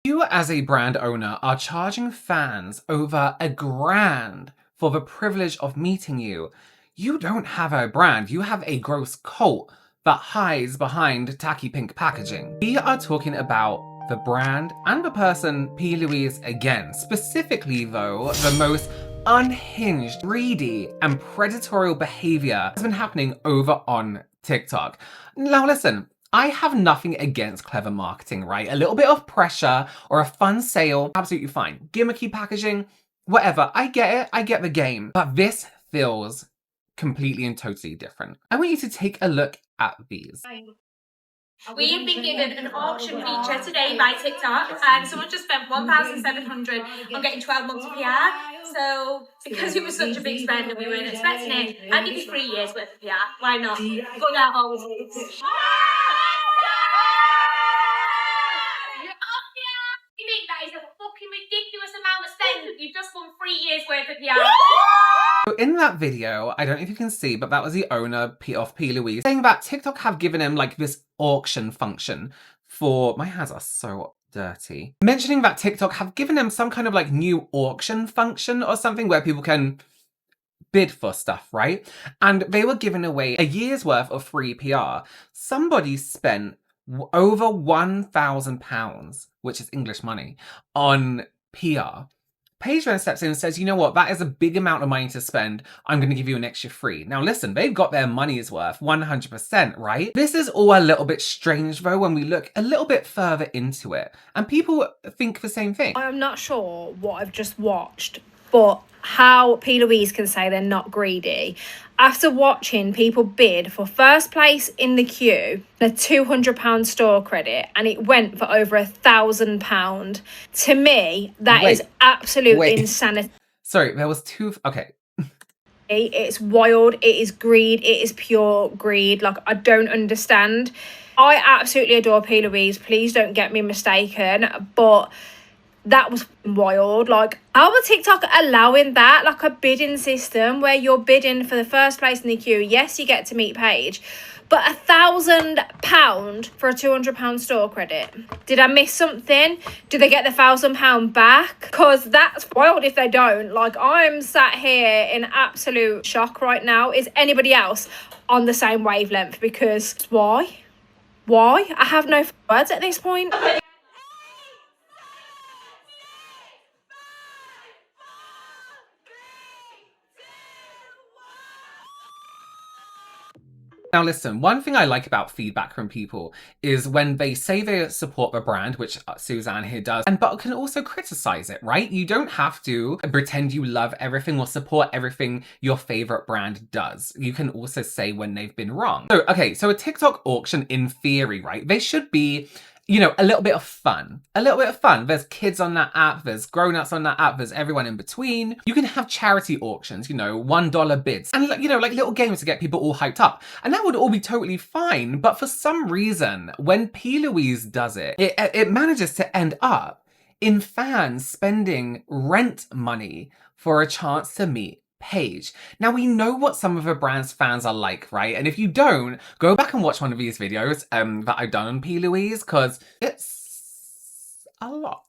You as a brand owner are charging fans over $1,000 for the privilege of meeting you. You don't have a brand, you have a gross cult that hides behind tacky pink packaging. We are talking about the brand and the person P.Louise again. Specifically though, the most unhinged, greedy and predatory behavior has been happening over on TikTok. Now listen, I have nothing against clever marketing, right? A little bit of pressure or a fun sale, absolutely fine. Gimmicky packaging, whatever. I get it, I get the game. But this feels completely and totally different. I want you to take a look at these. We have been given an auction feature today by TikTok, and someone just spent $1,700 on getting 12 months of PR. So, because it was such a big spend and we weren't expecting it, I'll give you 3 years worth of PR. Why not? Good out always. That is a fucking ridiculous amount of spend. You've just won 3 years worth of PR. So in that video, I don't know if you can see, but that was the owner of P.Louise saying that TikTok have given him like this auction function for, my hands are so dirty. Mentioning that TikTok have given him some kind of like new auction function or something where people can bid for stuff, right? And they were giving away a year's worth of free PR. Somebody spent over £1,000, which is English money, on PR. Paige then steps in and says, you know what, that is a big amount of money to spend. I'm going to give you an extra free. Now listen, they've got their money's worth, 100%, right? This is all a little bit strange though when we look a little bit further into it. And people think the same thing. I'm not sure what I've just watched, but how P.Louise can say they're not greedy after watching people bid for first place in the queue, a £200 store credit, and it went for over £1,000. To me, that is absolute insanity. Sorry, there was two. Okay. It's wild. It is greed. It is pure greed. Like, I don't understand. I absolutely adore P.Louise. Please don't get me mistaken, but that was wild. Like, how are TikTok allowing that? Like a bidding system where you're bidding for the first place in the queue. Yes, you get to meet Paige, but £1,000 for a £200 store credit. Did I miss something? Do they get the £1,000 back? Because that's wild if they don't. Like, I'm sat here in absolute shock right now. Is anybody else on the same wavelength? Because why? I have no words at this point. Now listen, one thing I like about feedback from people is when they say they support the brand, which Suzanne here does, but can also criticize it, right? You don't have to pretend you love everything or support everything your favorite brand does. You can also say when they've been wrong. So, okay, so a TikTok auction in theory, right? They should be, you know, a little bit of fun. A little bit of fun. There's kids on that app, there's grown-ups on that app, there's everyone in between. You can have charity auctions, you know, $1 bids, and, you know, like little games to get people all hyped up. And that would all be totally fine, but for some reason, when P.Louise does it, it manages to end up in fans spending rent money for a chance to meet Paige. Now we know what some of her brand's fans are like, right? And if you don't, go back and watch one of these videos that I've done on P.Louise, because it's a lot.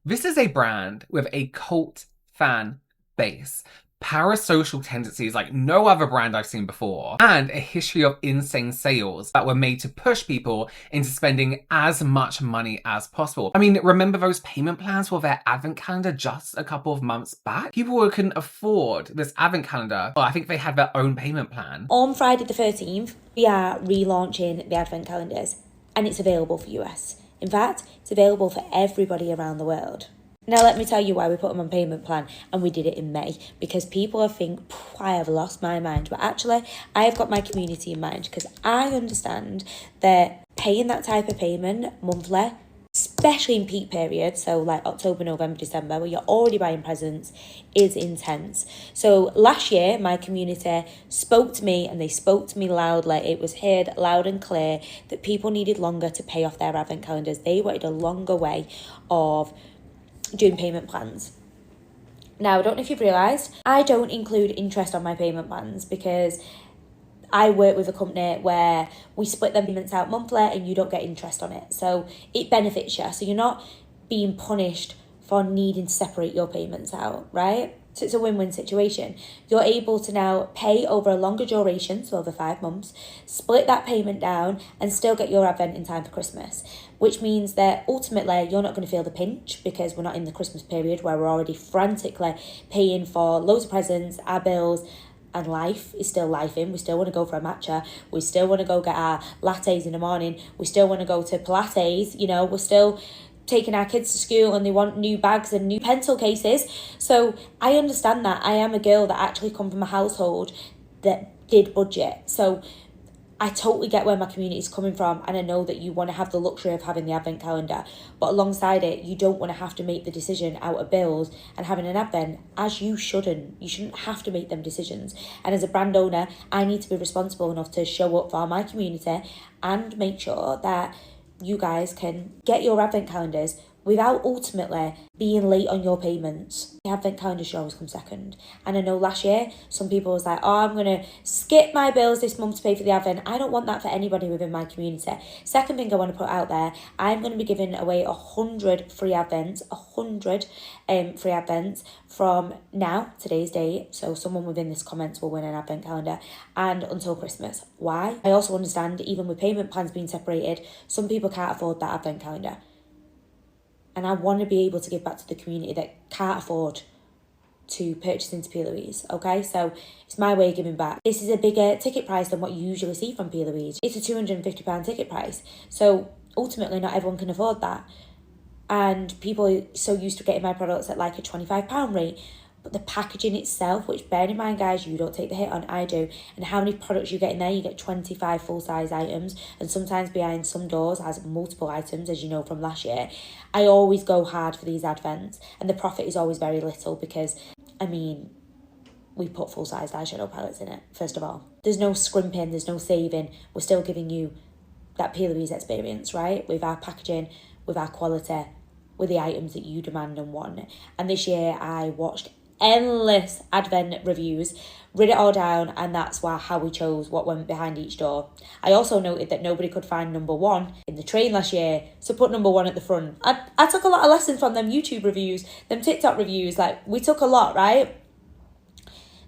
This is a brand with a cult fan base, parasocial tendencies like no other brand I've seen before, and a history of insane sales that were made to push people into spending as much money as possible. I mean, remember those payment plans for their advent calendar just a couple of months back? People who couldn't afford this advent calendar, well, I think they had their own payment plan. On Friday the 13th, we are relaunching the advent calendars, and it's available for US. In fact, it's available for everybody around the world. Now let me tell you why we put them on payment plan, and we did it in May, because people think I have lost my mind, but actually I have got my community in mind, because I understand that paying that type of payment monthly, especially in peak periods, so like October, November, December, where you're already buying presents, is intense. So last year my community spoke to me, and they spoke to me loudly. It was heard loud and clear that people needed longer to pay off their advent calendars. They wanted a longer way of doing payment plans. Now, I don't know if you've realised, I don't include interest on my payment plans because I work with a company where we split them payments out monthly and you don't get interest on it. So it benefits you. So you're not being punished for needing to separate your payments out, right? So it's a win-win situation. You're able to now pay over a longer duration, so over 5 months, split that payment down and still get your advent in time for Christmas, which means that ultimately you're not going to feel the pinch because we're not in the Christmas period where we're already frantically paying for loads of presents, our bills, and life is still life in. We still want to go for a matcha. We still want to go get our lattes in the morning. We still want to go to Pilates. You know, we're still taking our kids to school and they want new bags and new pencil cases. So I understand that. I am a girl that actually come from a household that did budget. So I totally get where my community is coming from, and I know that you want to have the luxury of having the advent calendar, but alongside it, you don't want to have to make the decision out of bills and having an advent, as you shouldn't. You shouldn't have to make them decisions. And as a brand owner, I need to be responsible enough to show up for my community and make sure that you guys can get your advent calendars without ultimately being late on your payments. The advent calendar should always come second. And I know last year, some people was like, oh, I'm going to skip my bills this month to pay for the advent. I don't want that for anybody within my community. Second thing I want to put out there, I'm going to be giving away 100 free advents, 100 free advents from now, today's date. So someone within this comments will win an advent calendar, and until Christmas. Why? I also understand, even with payment plans being separated, some people can't afford that advent calendar. And I want to be able to give back to the community that can't afford to purchase into P.Louise, okay? So it's my way of giving back. This is a bigger ticket price than what you usually see from P.Louise. It's a £250 ticket price. So ultimately, not everyone can afford that. And people are so used to getting my products at like a £25 rate. But the packaging itself, which bear in mind, guys, you don't take the hit on, I do. And how many products you get in there, you get 25 full-size items. And sometimes behind some doors has multiple items, as you know from last year. I always go hard for these advents. And the profit is always very little because, I mean, we put full-size eyeshadow palettes in it, first of all. There's no scrimping, there's no saving. We're still giving you that P.Louise experience, right? With our packaging, with our quality, with the items that you demand and want. And this year I watched endless advent reviews, read it all down, and that's how we chose what went behind each door. I also noted that nobody could find number 1 in the train last year, so put number 1 at the front. I took a lot of lessons from them YouTube reviews, them TikTok reviews, like we took a lot, right?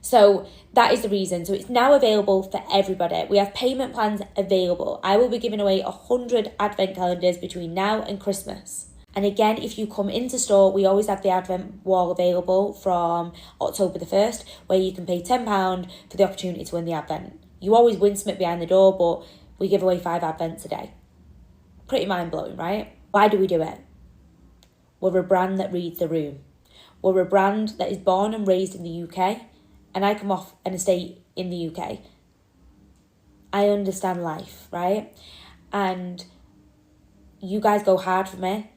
So that is the reason. So it's now available for everybody. We have payment plans available. I will be giving away 100 advent calendars between now and Christmas. And again, if you come into store, we always have the advent wall available from October the 1st, where you can pay £10 for the opportunity to win the advent. You always win something behind the door, but we give away 5 advents a day. Pretty mind-blowing, right? Why do we do it? We're a brand that reads the room. We're a brand that is born and raised in the UK, and I come off an estate in the UK. I understand life, right? And you guys go hard for me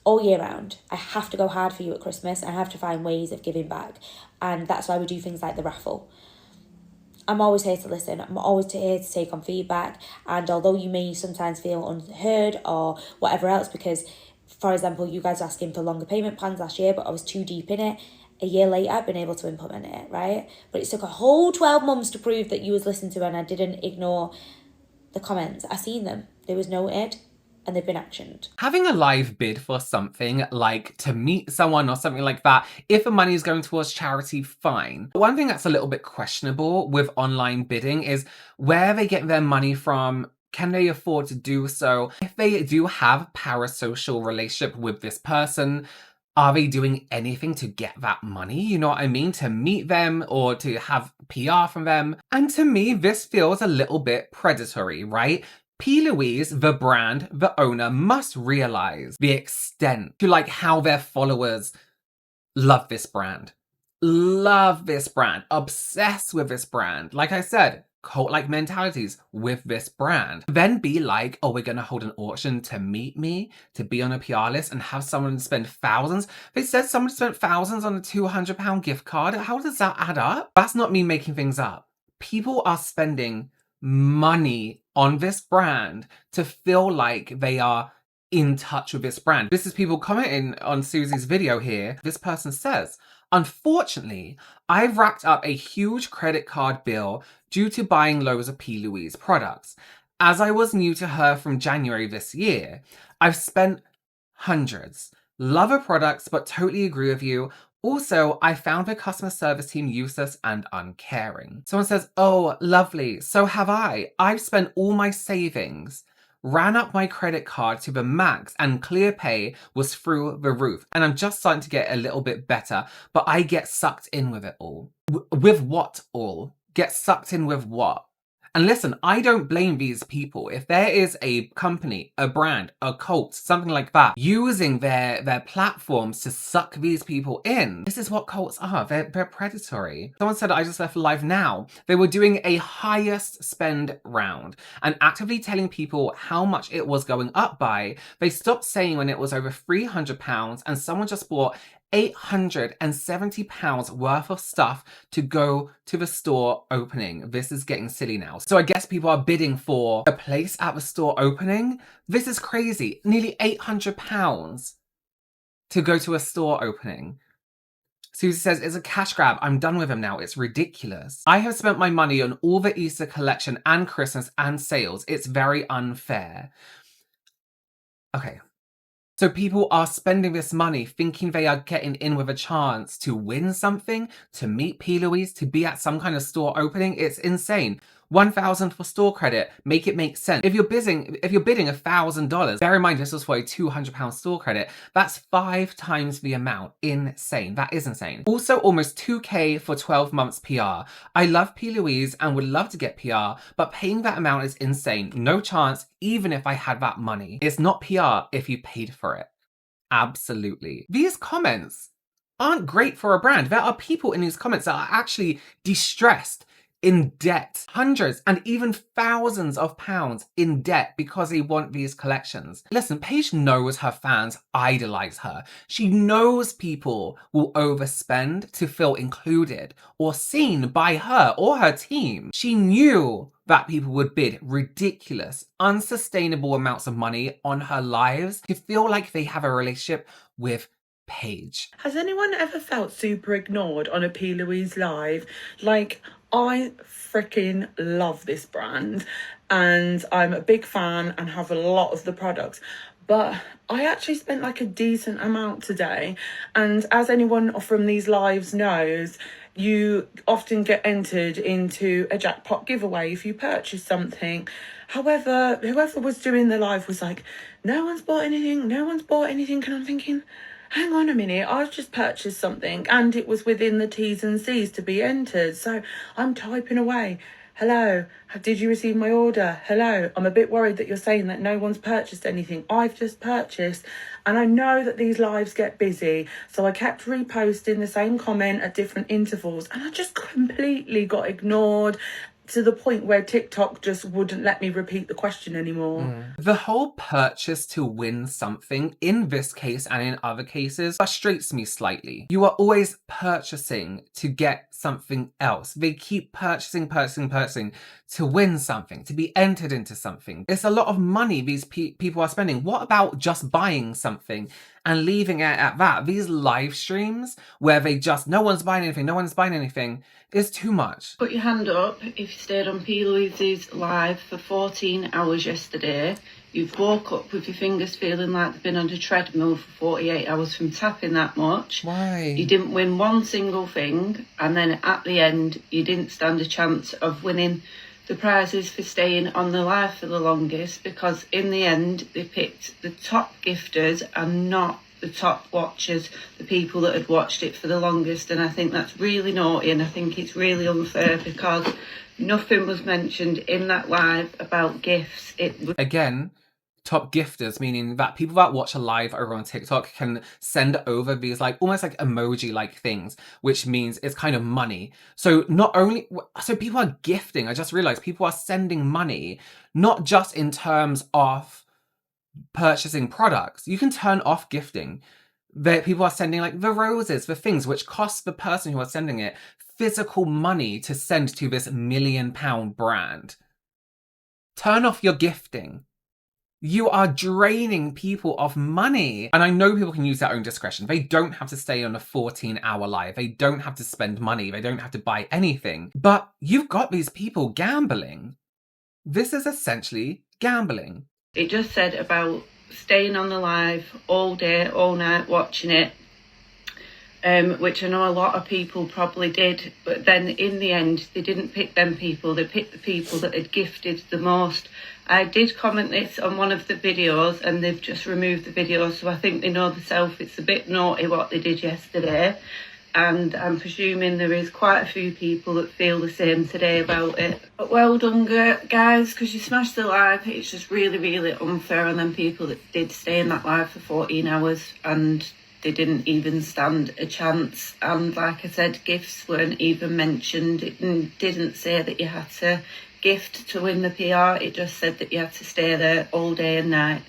all year round. I have to go hard for you at Christmas. I have to find ways of giving back. And that's why we do things like the raffle. I'm always here to listen. I'm always here to take on feedback. And although you may sometimes feel unheard or whatever else, because, for example, you guys were asking for longer payment plans last year, but I was too deep in it. A year later, I've been able to implement it, right? But it took a whole 12 months to prove that you was listening to, and I didn't ignore the comments. I seen them. They was noted, and they've been actioned. Having a live bid for something, like to meet someone or something like that, if the money is going towards charity, fine. One thing that's a little bit questionable with online bidding is where they get their money from. Can they afford to do so? If they do have a parasocial relationship with this person, are they doing anything to get that money? You know what I mean? To meet them or to have PR from them? And to me, this feels a little bit predatory, right? P.Louise, the brand, the owner, must realize the extent to how their followers love this brand, obsessed with this brand. Like I said, cult-like mentalities with this brand. Then be like, oh, we're going to hold an auction to meet me, to be on a PR list and have someone spend thousands. They said someone spent thousands on a £200 gift card. How does that add up? That's not me making things up. People are spending money on this brand to feel like they are in touch with this brand. This is people commenting on Susie's video here. This person says, unfortunately, I've racked up a huge credit card bill due to buying loads of P.Louise products. As I was new to her from January this year, I've spent Hundreds. Love her products, but totally agree with you. Also, I found the customer service team useless and uncaring. Someone says, oh, lovely. So have I. I've spent all my savings, ran up my credit card to the max, and ClearPay was through the roof. And I'm just starting to get a little bit better, but I get sucked in with it all. With what all? Get sucked in with what? And listen, I don't blame these people. If there is a company, a brand, a cult, something like that, using their platforms to suck these people in, this is what cults are. They're predatory. Someone said, I just left live now. They were doing a highest spend round and actively telling people how much it was going up by. They stopped saying when it was over £300 and someone just bought £870 worth of stuff to go to the store opening. This is getting silly now. So I guess people are bidding for a place at the store opening. This is crazy. Nearly £800 to go to a store opening. Susie says, it's a cash grab. I'm done with them now. It's ridiculous. I have spent my money on all the Easter collection and Christmas and sales. It's very unfair. Okay. So people are spending this money thinking they are getting in with a chance to win something, to meet P.Louise, to be at some kind of store opening. It's insane. $1,000 for store credit, make it make sense. If you're bidding $1,000, bear in mind this was for a £200 store credit, that's 5 times the amount. Insane. That is insane. Also almost $2,000 for 12 months PR. I love P.Louise and would love to get PR, but paying that amount is insane. No chance, even if I had that money. It's not PR if you paid for it. Absolutely. These comments aren't great for a brand. There are people in these comments that are actually distressed, in debt, hundreds and even thousands of pounds in debt because they want these collections. Listen, Paige knows her fans idolize her. She knows people will overspend to feel included or seen by her or her team. She knew that people would bid ridiculous, unsustainable amounts of money on her lives to feel like they have a relationship with Paige. Has anyone ever felt super ignored on a P.Louise live? Like, I freaking love this brand and I'm a big fan and have a lot of the products, but I actually spent like a decent amount today, and as anyone from these lives knows, you often get entered into a jackpot giveaway if you purchase something. However, whoever was doing the live was like, no one's bought anything, and I'm thinking, hang on a minute, I've just purchased something and it was within the T's and C's to be entered. So I'm typing away. Hello, did you receive my order? Hello, I'm a bit worried that you're saying that no one's purchased anything. I've just purchased. And I know that these lives get busy. So I kept reposting the same comment at different intervals and I just completely got ignored, to the point where TikTok just wouldn't let me repeat the question anymore. The whole purchase to win something, in this case and in other cases, frustrates me slightly. You are always purchasing to get something else. They keep purchasing to win something, to be entered into something. It's a lot of money these people are spending. What about just buying something and leaving it at that? These live streams where they just, no one's buying anything, is too much. Put your hand up if you stayed on P.Louise's live for 14 hours yesterday. You've woke up with your fingers feeling like they've been on a treadmill for 48 hours from tapping that much. Why? You didn't win one single thing, and then at the end you didn't stand a chance of winning the prizes for staying on the live for the longest, because in the end they picked the top gifters and not the top watchers, the people that had watched it for the longest. And I think that's really naughty, and I think it's really unfair because nothing was mentioned in that live about gifts. Again, top gifters, meaning that people that watch a live over on TikTok can send over these like almost like emoji like things, which means it's kind of money. So people are gifting. I just realized people are sending money, not just in terms of purchasing products. You can turn off gifting. People are sending like the roses, the things which cost the person who are sending it physical money to send to this £1 million brand. Turn off your gifting. You are draining people of money. And I know people can use their own discretion. They don't have to stay on a 14-hour live. They don't have to spend money. They don't have to buy anything. But you've got these people gambling. This is essentially gambling. It just said about staying on the live all day, all night, watching it, which I know a lot of people probably did, but then in the end they didn't pick them people, they picked the people that had gifted the most. I did comment this on one of the videos and they've just removed the video, so I think they know themselves it's a bit naughty what they did yesterday, and I'm presuming there is quite a few people that feel the same today about it. But well done guys, because you smashed the live. It's just really, really unfair on them people that did stay in that live for 14 hours and they didn't even stand a chance. And like I said, gifts weren't even mentioned. It didn't say that you had to gift to win the PR. It just said that you had to stay there all day and night.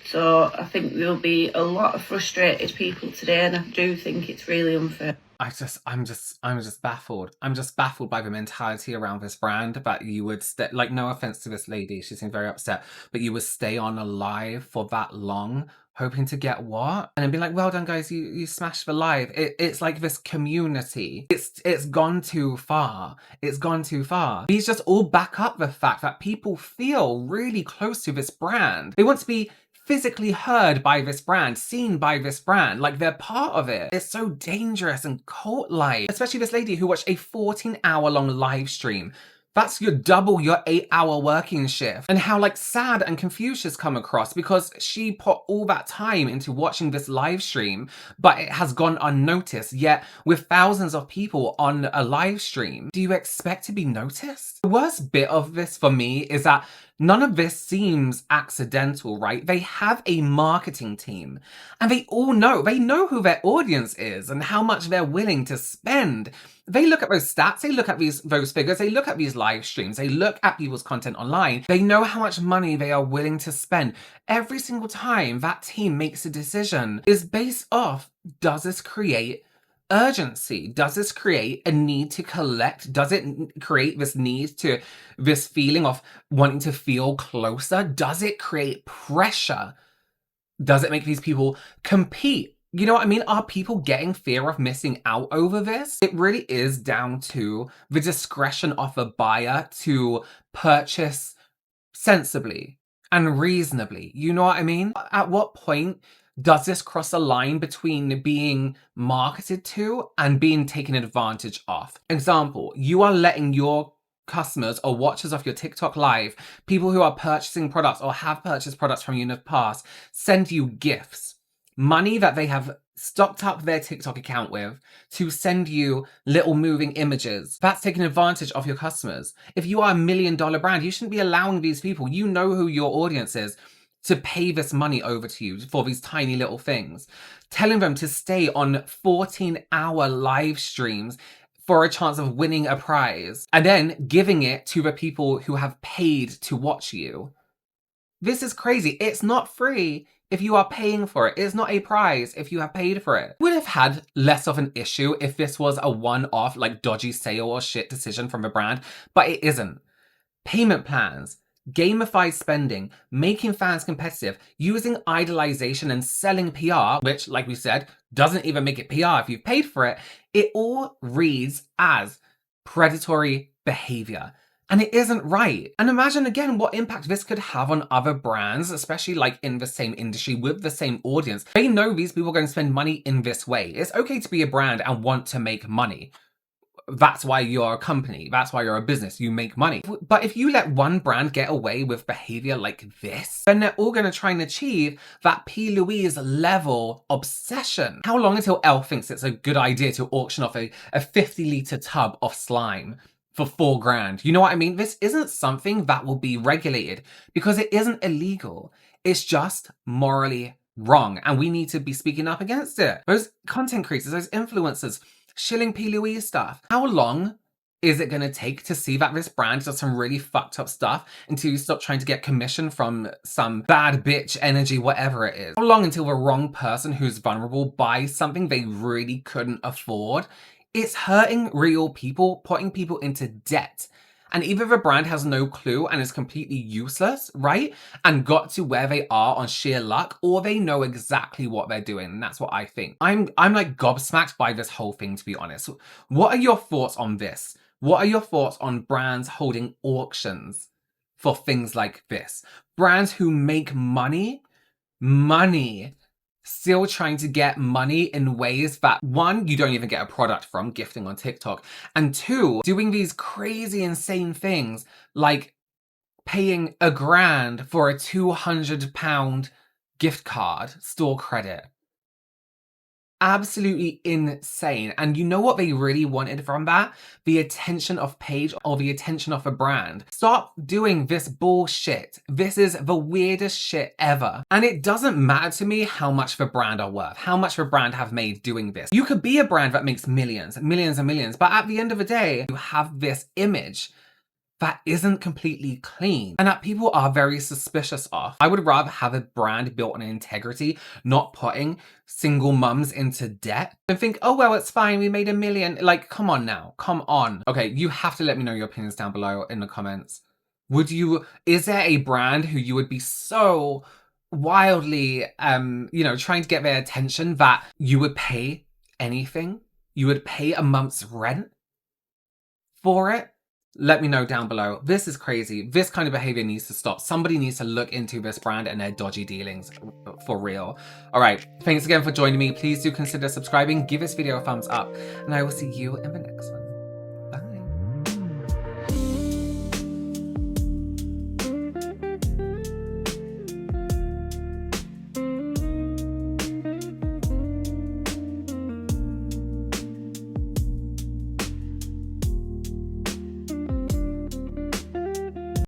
So I think there'll be a lot of frustrated people today, and I do think it's really unfair. I'm just baffled. I'm just baffled by the mentality around this brand, that you would stay, like, no offense to this lady, she seemed very upset, but you would stay on a live for that long, hoping to get what? And then be like, well done guys, you smashed the live. It's like this community. It's gone too far. It's gone too far. These just all back up the fact that people feel really close to this brand. They want to be physically heard by this brand, seen by this brand, like they're part of it. It's so dangerous and cult-like. Especially this lady who watched a 14-hour-long live stream. That's double your 8-hour working shift. And how like sad and confused she's come across, because she put all that time into watching this live stream, but it has gone unnoticed. Yet with thousands of people on a live stream, do you expect to be noticed? The worst bit of this for me is that none of this seems accidental, right? They have a marketing team and they know who their audience is and how much they're willing to spend. They look at those stats, they look at those figures, they look at these live streams, they look at people's content online. They know how much money they are willing to spend. Every single time that team makes a decision is based off, does this create urgency? Does this create a need to collect? Does it create this feeling of wanting to feel closer? Does it create pressure? Does it make these people compete? You know what I mean? Are people getting fear of missing out over this? It really is down to the discretion of the buyer to purchase sensibly and reasonably. You know what I mean? At what point does this cross a line between being marketed to and being taken advantage of? Example, you are letting your customers or watchers of your TikTok live, people who are purchasing products or have purchased products from you in the past, send you gifts. Money that they have stocked up their TikTok account with to send you little moving images. That's taking advantage of your customers. If you are $1 million brand, you shouldn't be allowing these people, you know who your audience is, to pay this money over to you for these tiny little things. Telling them to stay on 14-hour live streams for a chance of winning a prize, and then giving it to the people who have paid to watch you. This is crazy. It's not free if you are paying for it. It's not a prize if you have paid for it. Would have had less of an issue if this was a one-off, like, dodgy sale or shit decision from a brand, but it isn't. Payment plans, gamified spending, making fans competitive, using idolization and selling PR, which, like we said, doesn't even make it PR if you've paid for it. It all reads as predatory behavior. And it isn't right. And imagine again what impact this could have on other brands, especially like in the same industry with the same audience. They know these people are going to spend money in this way. It's okay to be a brand and want to make money. That's why you're a company. That's why you're a business. You make money. But if you let one brand get away with behavior like this, then they're all going to try and achieve that P.Louise level obsession. How long until Elle thinks it's a good idea to auction off a 50-litre tub of slime for $4,000? You know what I mean? This isn't something that will be regulated because it isn't illegal. It's just morally wrong. And we need to be speaking up against it. Those content creators, those influencers, shilling P.Louise stuff. How long is it going to take to see that this brand does some really fucked up stuff until you stop trying to get commission from some bad bitch energy, whatever it is? How long until the wrong person who's vulnerable buys something they really couldn't afford? It's hurting real people, putting people into debt. And either the brand has no clue and is completely useless, right? And got to where they are on sheer luck, or they know exactly what they're doing. And that's what I think. I'm like gobsmacked by this whole thing, to be honest. What are your thoughts on this? What are your thoughts on brands holding auctions for things like this? Brands who make money money. Still trying to get money in ways that, one, you don't even get a product from, gifting on TikTok, and two, doing these crazy, insane things like paying $1,000 for a £200 gift card store credit. Absolutely insane. And you know what they really wanted from that? The attention of page or the attention of a brand. Stop doing this bullshit. This is the weirdest shit ever. And it doesn't matter to me how much the brand are worth, how much the brand have made doing this. You could be a brand that makes millions, millions and millions, but at the end of the day, you have this image that isn't completely clean and that people are very suspicious of. I would rather have a brand built on integrity, not putting single mums into debt, and think, oh, well, it's fine, we made $1 million. Like, come on now, come on. Okay, you have to let me know your opinions down below in the comments. Is there a brand who you would be so wildly, trying to get their attention that you would pay anything? You would pay a month's rent for it? Let me know down below. This is crazy. This kind of behavior needs to stop. Somebody needs to look into this brand and their dodgy dealings for real. All right, thanks again for joining me. Please do consider subscribing, give this video a thumbs up, and I will see you in the next one.